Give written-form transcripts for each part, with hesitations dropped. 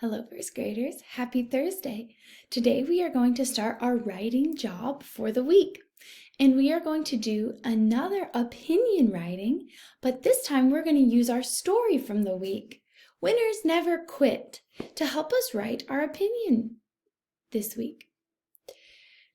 Hello, first graders. Happy Thursday. Today we are going to start our writing job for the week. And we are going to do another opinion writing, but this time we're going to use our story from the week, Winners Never Quit, to help us write our opinion this week.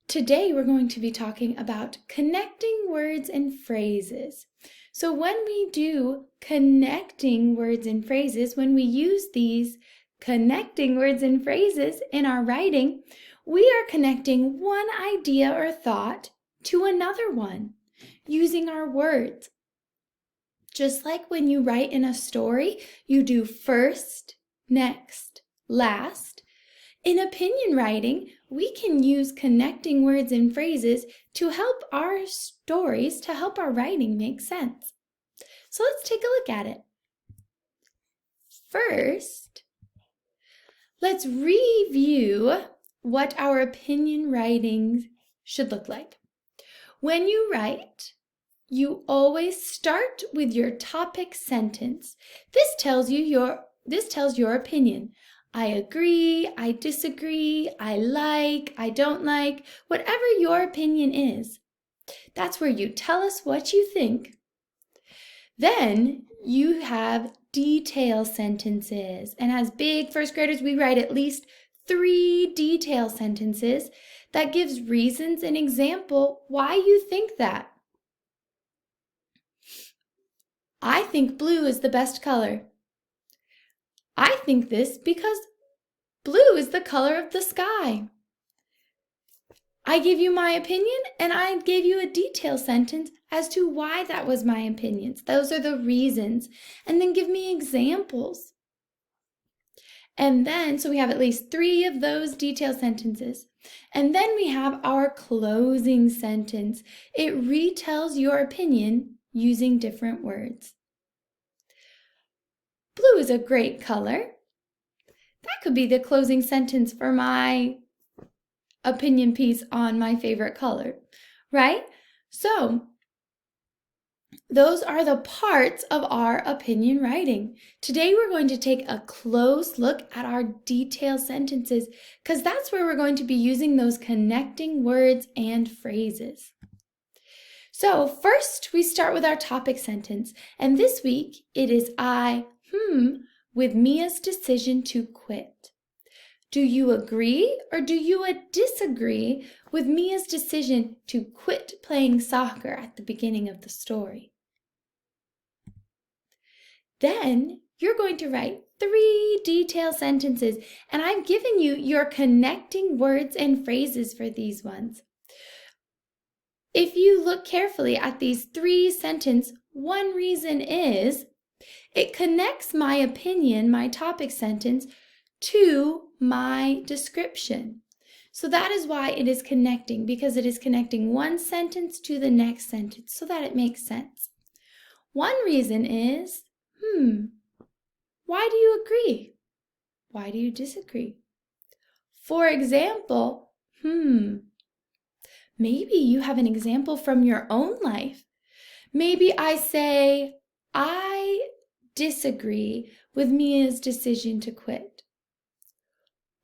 Today we're going to be talking about connecting words and phrases. So when we do connecting words and phrases, when we use these connecting words and phrases in our writing, we are connecting one idea or thought to another one using our words. Just like when you write in a story, you do first, next, last. In opinion writing, we can use connecting words and phrases to help our stories, to help our writing make sense. So let's take a look at it. First, let's review what our opinion writing should look like. When you write, you always start with your topic sentence. This tells your opinion. I agree, I disagree, I like, I don't like, whatever your opinion is. That's where you tell us what you think. Then you have detail sentences. And as big first graders, we write at least 3 detail sentences that gives reasons and example why you think that. I think blue is the best color. I think this because blue is the color of the sky. I give you my opinion and I gave you a detail sentence as to why that was my opinions. Those are the reasons. And then give me examples. And then, so we have at least 3 of those detail sentences. And then we have our closing sentence. It retells your opinion using different words. Blue is a great color. That could be the closing sentence for my opinion piece on my favorite color, right? So, those are the parts of our opinion writing. Today we're going to take a close look at our detailed sentences because that's where we're going to be using those connecting words and phrases. So first we start with our topic sentence, and this week it is with Mia's decision to quit. Do you agree or do you disagree with Mia's decision to quit playing soccer at the beginning of the story? Then you're going to write 3 detailed sentences, and I've given you your connecting words and phrases for these ones. If you look carefully at these 3 sentences, one reason is it connects my opinion, my topic sentence, to my description. So that is why it is connecting, because it is connecting one sentence to the next sentence so that it makes sense. One reason is, why do you agree? Why do you disagree? For example, maybe you have an example from your own life. Maybe I say, I disagree with Mia's decision to quit.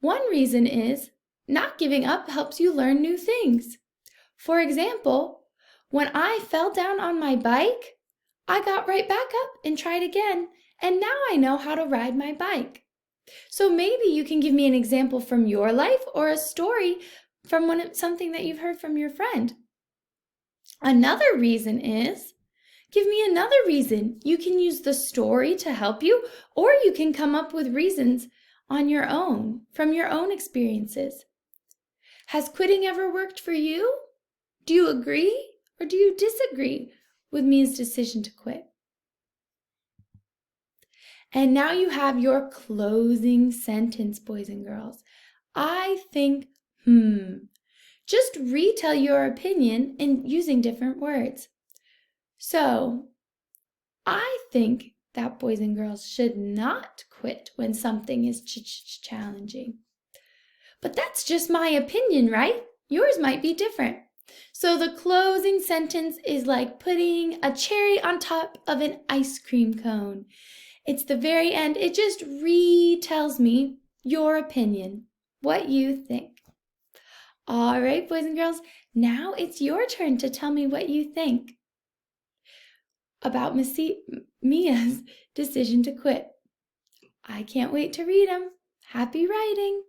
One reason is not giving up helps you learn new things. For example, when I fell down on my bike, I got right back up and tried again, and now I know how to ride my bike. So maybe you can give me an example from your life or a story from something that you've heard from your friend. Another reason is, give me another reason. You can use the story to help you, or you can come up with reasons on your own, from your own experiences. Has quitting ever worked for you? Do you agree or do you disagree with Mia's decision to quit? And now you have your closing sentence, boys and girls. I think, Just retell your opinion in using different words. So, I think that boys and girls should not quit when something is challenging. But that's just my opinion, right? Yours might be different. So the closing sentence is like putting a cherry on top of an ice cream cone. It's the very end. It just retells me Your opinion, what you think. All right, boys and girls, now it's your turn to tell me what you think about Mia's decision to quit. I can't wait to read them. Happy writing!